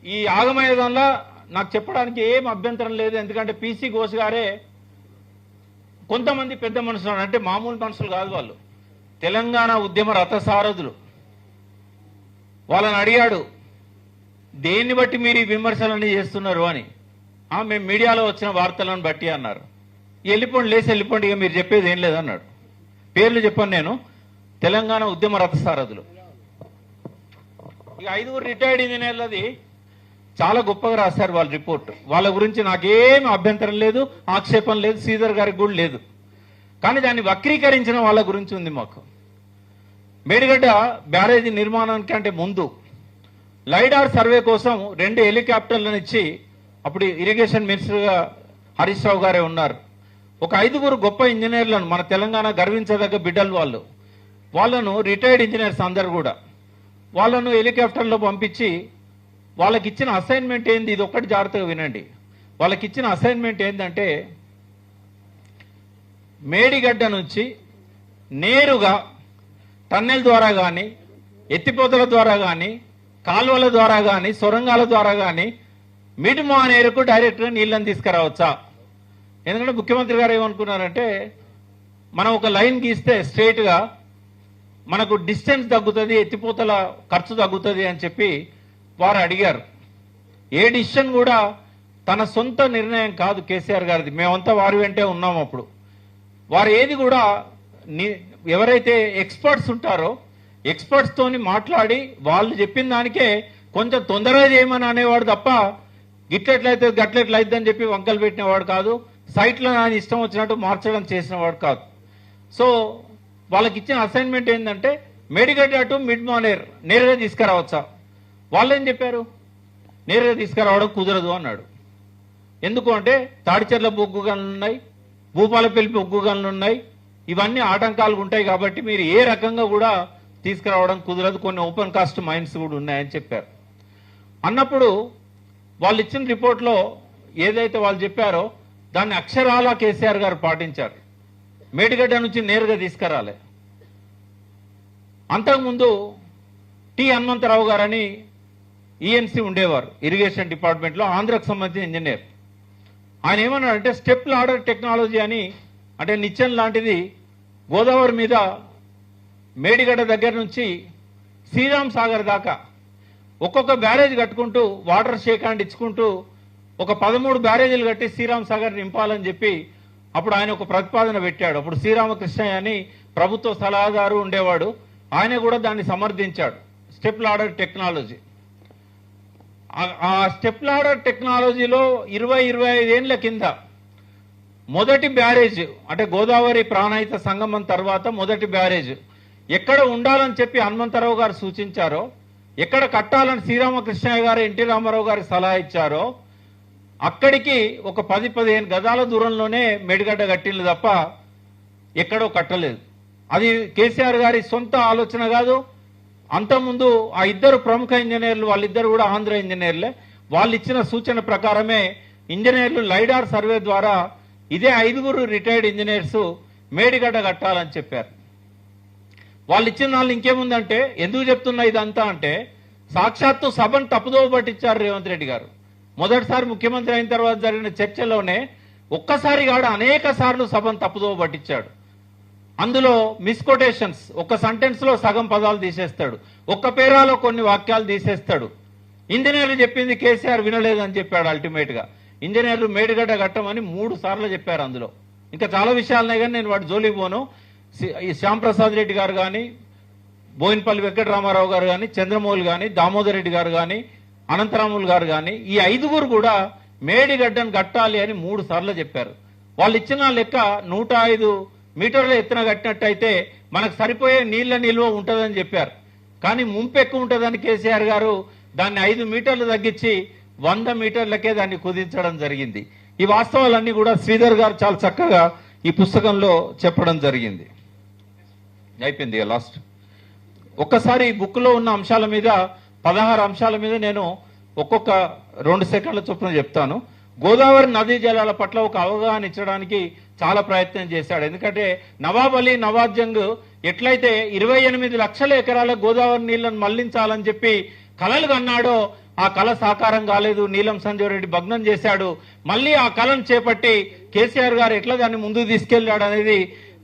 ఈ ఆగమయ్యే దానిలో నాకు చెప్పడానికి ఏం అభ్యంతరం లేదు. ఎందుకంటే పీసీ ఘోష్ గారే కొంతమంది పెద్ద మనుషులు, అంటే మామూలు మనుషులు కాదు వాళ్ళు, తెలంగాణ ఉద్యమ రథసారథులు. వాళ్ళని అడిగాడు, దేన్ని బట్టి మీరు ఈ విమర్శలన్నీ చేస్తున్నారు అని. మేము మీడియాలో వచ్చిన వార్తలను బట్టి అన్నారు. వెళ్ళిపోండి, లేచి వెళ్ళిపోండి, ఇక మీరు చెప్పేది ఏం లేదన్నాడు. పేర్లు చెప్పాను నేను, తెలంగాణ ఉద్యమ రథసారథులు. ఇక 5 రిటైర్డ్ ఇంజనీర్లది చాలా గొప్పగా రాశారు వాళ్ళ రిపోర్ట్. వాళ్ళ గురించి నాకేం అభ్యంతరం లేదు, ఆక్షేపం లేదు, శ్రీధర్ గారికి కూడా లేదు. కానీ దాన్ని వక్రీకరించిన వాళ్ళ గురించి ఉంది మాకు. మేడిగడ్డ బ్యారేజీ నిర్మాణానికి అంటే ముందు లైడార్ సర్వే కోసం 2 హెలికాప్టర్లను ఇచ్చి, అప్పుడు ఇరిగేషన్ మినిస్టర్గా హరీష్ రావు గారే ఉన్నారు, ఒక 5 గొప్ప ఇంజనీర్లను, మన తెలంగాణ గర్వించదగ్గ బిడ్డలు వాళ్ళను రిటైర్డ్ ఇంజనీర్స్ అందరు కూడా వాళ్ళను హెలికాప్టర్లో పంపించి వాళ్ళకి ఇచ్చిన అసైన్మెంట్ ఏంది, ఇది ఒక్కటి జాగ్రత్తగా వినండి. వాళ్ళకి ఇచ్చిన అసైన్మెంట్ ఏంటంటే, మేడిగడ్డ నుంచి నేరుగా టన్నెల్ ద్వారా కానీ, ఎత్తిపోతల ద్వారా కానీ, కాలువల ద్వారా కానీ, సొరంగాల ద్వారా కానీ మిడ్ మానేరుకు డైరెక్ట్గా నీళ్ళని తీసుకురావచ్చా? ఎందుకంటే ముఖ్యమంత్రి గారు ఏమనుకున్నారంటే, మనం ఒక లైన్ గీస్తే స్ట్రైట్గా మనకు డిస్టెన్స్ తగ్గుతుంది, ఎత్తిపోతల ఖర్చు తగ్గుతుంది అని చెప్పి వారు అడిగారు. ఏ డిసిషన్ కూడా తన సొంత నిర్ణయం కాదు కేసీఆర్ గారిది, మేమంతా వారి వెంటే ఉన్నాం. అప్పుడు వారు ఏది కూడా ఎవరైతే ఎక్స్పర్ట్స్ ఉంటారో ఎక్స్పర్ట్స్ తోని మాట్లాడి వాళ్ళు చెప్పిన దానికే కొంచెం తొందరగా చేయమని అనేవాడు తప్ప, గిట్లెట్లయితే గట్లెట్లయితే అని చెప్పి వంకలు పెట్టినవాడు కాదు, సైట్లో ఆయన ఇష్టం వచ్చినట్టు మార్చడం చేసినవాడు కాదు. సో వాళ్ళకి ఇచ్చిన అసైన్మెంట్ ఏంటంటే, మేడిగడ్డ టు మిడ్ మానేర్ నేరుగా తీసుకురావచ్చా? వాళ్ళు ఏం చెప్పారు, నేరుగా తీసుకురావడం కుదరదు అన్నాడు. ఎందుకు అంటే తాడిచెర్ల బొగ్గు గనులు ఉన్నాయి, భూపాలపల్లి బొగ్గు గనులు ఉన్నాయి, ఇవన్నీ ఆటంకాలు ఉంటాయి కాబట్టి మీరు ఏ రకంగా కూడా తీసుకురావడం కుదరదు, కొన్ని ఓపెన్ కాస్ట్ మైన్స్ కూడా ఉన్నాయని చెప్పారు. అన్నప్పుడు వాళ్ళు ఇచ్చిన రిపోర్ట్లో ఏదైతే వాళ్ళు చెప్పారో దాన్ని అక్షరాలా కేసీఆర్ గారు పాటించారు. మేడిగడ్డ నుంచి నేరుగా తీసుకురాలే. అంతకుముందు టి హనుమంతరావు గారని ఈఎన్సీ ఉండేవారు ఇరిగేషన్ డిపార్ట్మెంట్లో, ఆంధ్రకు సంబంధించిన ఇంజనీర్. ఆయన ఏమన్నాడంటే, స్టెప్ లాడర్ టెక్నాలజీ అని, అంటే నిచ్చెన లాంటిది గోదావరి మీద మేడిగడ్డ దగ్గర నుంచి శ్రీరామ్ సాగర్ దాకా ఒక్కొక్క బ్యారేజ్ కట్టుకుంటూ వాటర్ షేక్ హ్యాండ్ ఇచ్చుకుంటూ ఒక 13 బ్యారేజీలు కట్టి శ్రీరామ్ సాగర్ నింపాలని చెప్పి అప్పుడు ఆయన ఒక ప్రతిపాదన పెట్టాడు. అప్పుడు శ్రీరామకృష్ణయ్య అని ప్రభుత్వ సలహాదారు ఉండేవాడు. ఆయన కూడా దాన్ని సమర్థించాడు. Step ladder technology. ఆ స్టెప్ లాడర్ టెక్నాలజీలో 20-25 ఏళ్ల కింద మొదటి బ్యారేజ్ అంటే గోదావరి ప్రాణహిత సంగమం తర్వాత మొదటి బ్యారేజ్ ఎక్కడ ఉండాలని చెప్పి హనుమంతరావు గారు సూచించారో, ఎక్కడ కట్టాలని శ్రీరామకృష్ణయ్య గారు ఎన్టీ రామారావు గారికి సలహా ఇచ్చారో అక్కడికి ఒక 10-15 గజాల దూరంలోనే మేడిగడ్డ కట్టింది తప్ప ఎక్కడో కట్టలేదు. అది కేసీఆర్ గారి సొంత ఆలోచన కాదు. అంతకుముందు ఆ ఇద్దరు ప్రముఖ ఇంజనీర్లు, వాళ్ళిద్దరు కూడా ఆంధ్ర ఇంజనీర్లే, వాళ్ళు ఇచ్చిన సూచన ప్రకారమే ఇంజనీర్లు లైడార్ సర్వే ద్వారా ఇదే 5 రిటైర్డ్ ఇంజనీర్స్ మేడిగడ్డ కట్టాలని చెప్పారు. వాళ్ళు ఇచ్చిన వాళ్ళు ఇంకేముందంటే, ఎందుకు చెప్తున్నా ఇదంతా అంటే సాక్షాత్తు సభను తప్పుదోవ పట్టించారు రేవంత్ రెడ్డి గారు. మొదటిసారి ముఖ్యమంత్రి అయిన తర్వాత జరిగిన చర్చలోనే ఒక్కసారి కాదు అనేక సార్లు సభను తప్పుదోవ పట్టించాడు. అందులో మిస్కొటేషన్స్, ఒక సెంటెన్స్ లో సగం పదాలు తీసేస్తాడు, ఒక్క పేరాలో కొన్ని వాక్యాలు తీసేస్తాడు. ఇంజనీర్లు చెప్పింది కేసీఆర్ వినలేదని చెప్పాడు. అల్టిమేట్ గా ఇంజనీర్లు మేడిగడ్డ కట్టమని 3 సార్లు చెప్పారు. అందులో ఇంకా చాలా విషయాలున్నాయి కానీ నేను వాటి జోలికి పోను. ఈ శ్యాంప్రసాద్ రెడ్డి గారు కానీ, బోయినపల్లి వెంకటరామారావు గారు కానీ, చంద్రమౌళి కానీ, దామోదర్ రెడ్డి గారు కానీ, అనంతరాములు గారు కానీ, ఈ 5 కూడా మేడిగడ్డను కట్టాలి అని 3 సార్లు చెప్పారు. వాళ్ళు ఇచ్చిన లెక్క 105 మీటర్ల ఎత్తున కట్టినట్టయితే మనకు సరిపోయే నీళ్ల నిల్వ ఉంటుందని చెప్పారు. కానీ ముంపు ఎక్కువ ఉంటుందని కేసీఆర్ గారు దాన్ని 5 మీటర్లు తగ్గించి 100 మీటర్లకే దాన్ని కుదించడం జరిగింది. ఈ వాస్తవాలన్నీ కూడా శ్రీధర్ గారు చాలా చక్కగా ఈ పుస్తకంలో చెప్పడం జరిగింది. అయిపోయింది లాస్ట్. ఒక్కసారి బుక్ లో ఉన్న అంశాల మీద 16 అంశాల మీద నేను ఒక్కొక్క 2 సెకండ్ల చొప్పున చెప్తాను. గోదావరి నదీ జలాల పట్ల ఒక అవగాహన ఇచ్చడానికి చాలా ప్రయత్నం చేశాడు. ఎందుకంటే నవాబ్ అలీ నవాజ్ జంగ్ ఎట్లయితే 28 లక్షల ఎకరాల గోదావరి నీళ్లను మళ్లించాలని చెప్పి కలలు కన్నాడో ఆ కళ సాకారం కాలేదు. నీలం సంజయ్ రెడ్డి భగ్నం చేశాడు. మళ్ళీ ఆ కళను చేపట్టి కేసీఆర్ గారు ఎట్లా దాన్ని ముందుకు తీసుకెళ్లాడు అనేది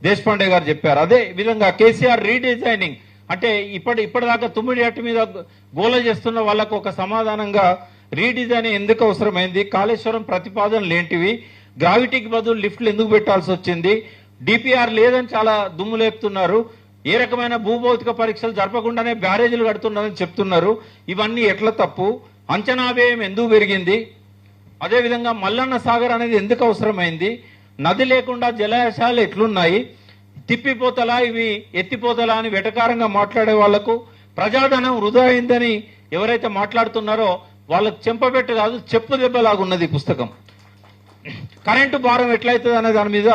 దేశపాండే గారు చెప్పారు. అదే విధంగా కేసీఆర్ రీడిజైనింగ్ అంటే ఇప్పటిదాకా తుమ్మిడి అట్టు మీద గోల చేస్తున్న వాళ్లకు ఒక సమాధానంగా రీడిజైనింగ్ ఎందుకు అవసరమైంది, కాళేశ్వరం ప్రతిపాదనలు ఏంటివి, గ్రావిటీకి బదులు లిఫ్ట్లు ఎందుకు పెట్టాల్సి వచ్చింది, డిపిఆర్ లేదని చాలా దుమ్ము లేపుతున్నారు, ఏ రకమైన భూభౌతిక పరీక్షలు జరపకుండానే బ్యారేజీలు కడుతున్నారని చెప్తున్నారు. ఇవన్నీ ఎట్లా తప్పు, అంచనా వ్యయం ఎందుకు పెరిగింది, అదేవిధంగా మల్లన్న సాగర్ అనేది ఎందుకు అవసరమైంది, నది లేకుండా జలాశయాలు ఎట్లున్నాయి, తిప్పిపోతలా ఇవి ఎత్తిపోతలా అని వెటకారంగా మాట్లాడే వాళ్లకు ప్రజాధనం వృధా అయిందని ఎవరైతే మాట్లాడుతున్నారో వాళ్ళకు చెంపబెట్ట కాదు చెప్పు దెబ్బలాగున్నది పుస్తకం. కరెంటు భారం ఎట్లయితుంది అనే దాని మీద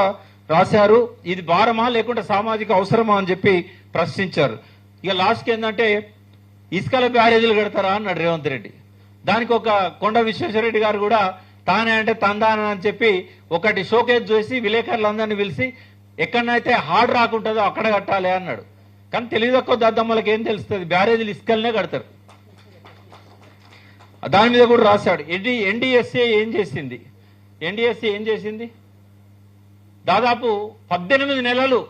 రాశారు. ఇది భారమా లేకుంటే సామాజిక అవసరమా అని చెప్పి ప్రశ్నించారు. ఇక లాస్ట్కి ఏంటంటే ఇసుకల బ్యారేజీలు కడతారా అన్నాడు రేవంత్ రెడ్డి. దానికి ఒక కొండ విశ్వేశ్వరరెడ్డి గారు కూడా తానే అంటే తందాన అని చెప్పి ఒకటి షోకేజ్ చేసి విలేకరులందరినీ పిలిచి ఎక్కడనైతే హార్డ్ రాకుంటుందో అక్కడ కట్టాలి అన్నాడు. కానీ తెలియదక్కువ దద్దమ్మలకి ఏం తెలుస్తుంది, బ్యారేజీలు ఇసుకలనే కడతారు. దాని మీద కూడా రాశాడు. ఎన్డీఎస్ఏ ఏం చేసింది, ఎన్డీఎస్ఏ ఏం చేసింది, దాదాపు 18 నెలలు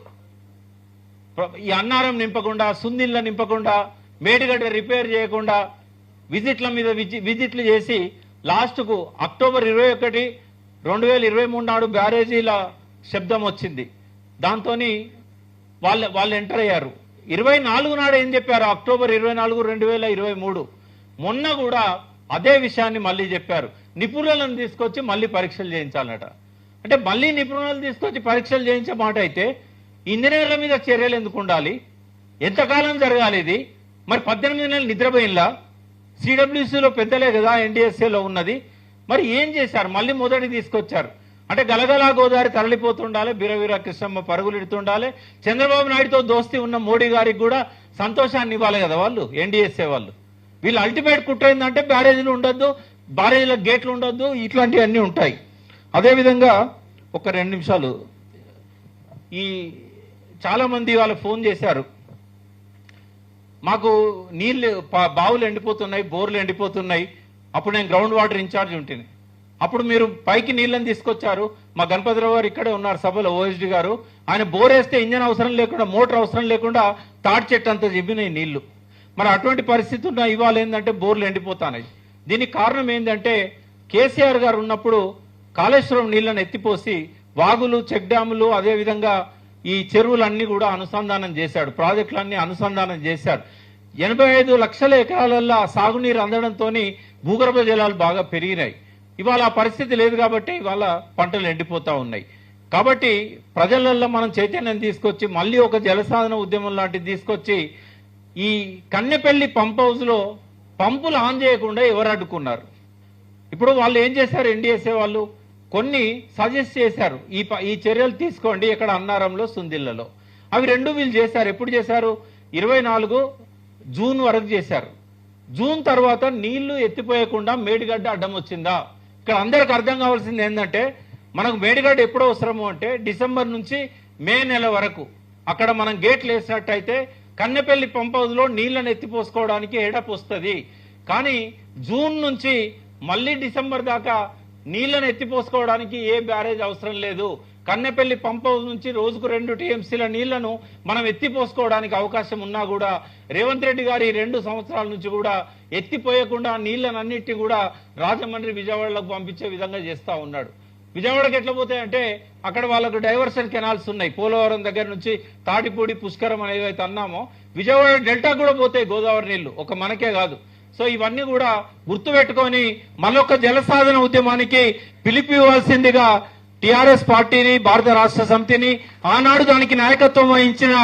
ఈ అన్నారం నింపకుండా, సుందిళ్ళ నింపకుండా, మేడిగడ్డ రిపేర్ చేయకుండా విజిట్ల మీద విజిట్లు చేసి లాస్ట్కు అక్టోబర్ 21, 2023 నాడు బ్యారేజీల శబ్దం వచ్చింది. దాంతో వాళ్ళు ఎంటర్ అయ్యారు. 24 నాడు ఏం చెప్పారు, అక్టోబర్ 24, 2023 మొన్న కూడా అదే విషయాన్ని మళ్ళీ చెప్పారు. నిపుణులను తీసుకొచ్చి మళ్ళీ పరీక్షలు చేయించాలట. అంటే మళ్ళీ నిపుణులను తీసుకొచ్చి పరీక్షలు చేయించే మాట అయితే ఇంజనీర్ల మీద చర్యలు ఎందుకు ఉండాలి, ఎంతకాలం జరగాలి ఇది? మరి 18 నెలలు నిద్రపోయినలా? సిడబ్ల్యూసీలో పెద్దలే కదా ఎన్డీఎస్ఏలో ఉన్నది. మరి ఏం చేశారు, మళ్ళీ మొదటి తీసుకొచ్చారు. అంటే గలగలా గోదావరి తరలిపోతుండాలి, బిరవీర కృష్ణమ్మ పరుగులెడుతుండాలి. చంద్రబాబు నాయుడుతో దోస్తీ ఉన్న మోడీ గారికి కూడా సంతోషాన్ని ఇవ్వాలి కదా వాళ్ళు ఎన్డీఎస్ఏ వాళ్ళు. వీళ్ళు అల్టిమేట్ కుట్ర ఏంటంటే బ్యారేజీలు ఉండొద్దు, బ్యారేజీల గేట్లు ఉండొద్దు, ఇట్లాంటివన్నీ ఉంటాయి. అదేవిధంగా ఒక 2 నిమిషాలు, ఈ చాలా మంది వాళ్ళు ఫోన్ చేశారు, మాకు నీళ్ళు బావులు ఎండిపోతున్నాయి, బోర్లు ఎండిపోతున్నాయి. అప్పుడు నేను గ్రౌండ్ వాటర్ ఇన్ఛార్జ్ ఉంటుంది. అప్పుడు మీరు పైకి నీళ్ళని తీసుకొచ్చారు. మా గణపతిరావు గారు ఇక్కడే ఉన్నారు సభలో, ఓఎస్డి గారు. ఆయన బోరేస్తే ఇంజన్ అవసరం లేకుండా, మోటార్ అవసరం లేకుండా తాటి చెట్టు అంత చెప్పినాయి నీళ్లు. మరి అటువంటి పరిస్థితి ఉన్న ఇవాళ ఏంటంటే బోర్లు ఎండిపోతాయి. దీనికి కారణం ఏంటంటే కేసీఆర్ గారు ఉన్నప్పుడు కాళేశ్వరం నీళ్లను ఎత్తిపోసి వాగులు, చెక్ డ్యాములు, అదేవిధంగా ఈ చెరువులన్నీ కూడా అనుసంధానం చేశాడు, ప్రాజెక్టులన్నీ అనుసంధానం చేశాడు. 85 లక్షల ఎకరాలల్లో సాగునీరు అందడంతో భూగర్భ జలాలు బాగా పెరిగినాయి. ఇవాళ ఆ పరిస్థితి లేదు కాబట్టి ఇవాళ పంటలు ఎండిపోతా ఉన్నాయి. కాబట్టి ప్రజలలో మనం చైతన్యం తీసుకొచ్చి మళ్ళీ ఒక జలసాధన ఉద్యమం లాంటిది తీసుకొచ్చి ఈ కన్నెపల్లి పంప్ హౌస్ లో పంపులు ఆన్ చేయకుండా ఎవరు అడ్డుకున్నారు? ఇప్పుడు వాళ్ళు ఏం చేశారు? ఎన్డీఎస్ఏ వాళ్ళు కొన్ని సజెస్ట్ చేశారు, ఈ చర్యలు తీసుకోండి ఇక్కడ అన్నారంలో, సుందిళ్లలో. అవి రెండు వీళ్ళు చేశారు. ఎప్పుడు చేశారు? 24 జూన్ వరకు చేశారు. జూన్ తర్వాత నీళ్లు ఎత్తిపోయకుండా మేడిగడ్డ అడ్డం వచ్చిందా? ఇక్కడ అందరికి అర్థం కావాల్సింది ఏంటంటే మనకు మేడిగడ్డ ఎప్పుడు అవసరము అంటే డిసెంబర్ నుంచి మే నెల వరకు అక్కడ మనం గేట్లు వేసినట్టయితే కన్నెపల్లి పంప్ హౌస్ లో నీళ్లను ఎత్తిపోసుకోవడానికి ఎడప్ వస్తుంది. కానీ జూన్ నుంచి మళ్ళీ డిసెంబర్ దాకా నీళ్లను ఎత్తిపోసుకోవడానికి ఏ బ్యారేజ్ అవసరం లేదు. కన్నెపల్లి పంప్ హౌస్ నుంచి రోజుకు 2 టీఎంసీల నీళ్లను మనం ఎత్తిపోసుకోవడానికి అవకాశం ఉన్నా కూడా రేవంత్ రెడ్డి గారు ఈ 2 సంవత్సరాల నుంచి కూడా ఎత్తిపోయకుండా నీళ్లనన్నింటినీ కూడా రాజమండ్రి, విజయవాడలకు పంపించే విధంగా చేస్తా ఉన్నాడు. విజయవాడకి ఎట్లా పోతాయంటే అక్కడ వాళ్ళకు డైవర్షన్ కెనాల్స్ ఉన్నాయి. పోలవరం దగ్గర నుంచి తాటిపూడి, పుష్కరం అనేవి అయితే అన్నామో విజయవాడ డెల్టా కూడా పోతాయి గోదావరి నీళ్లు, ఒక మనకే కాదు. సో ఇవన్నీ కూడా గుర్తుపెట్టుకొని మళ్ళొక జలసాధన ఉద్యమానికి పిలిపివ్వాల్సిందిగా టిఆర్ఎస్ పార్టీని, భారత రాష్ట్ర సమితిని, ఆనాడు దానికి నాయకత్వం వహించిన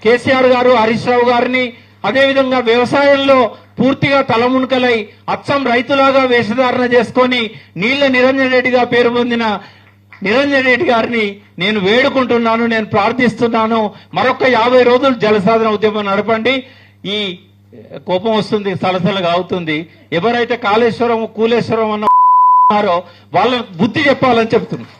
కేసీఆర్ గారు, హరీష్ రావు గారిని, అదేవిధంగా వ్యవసాయంలో పూర్తిగా తలమునకలై అచ్చం రైతులాగా వేషధారణ చేసుకొని నీళ్ల నిరంజన్ రెడ్డిగా పేరు పొందిన నిరంజన్ రెడ్డి గారిని నేను వేడుకుంటున్నాను, నేను ప్రార్థిస్తున్నాను. మరొక 50 రోజులు జలసాధన ఉద్యమం నడపండి. ఈ కోపం వస్తుంది, సలసలగా అవుతుంది. ఎవరైతే కాళేశ్వరం, కూలేశ్వరం అన్నారో వాళ్ళ బుద్ధి చెప్పాలని చెప్తున్నారు.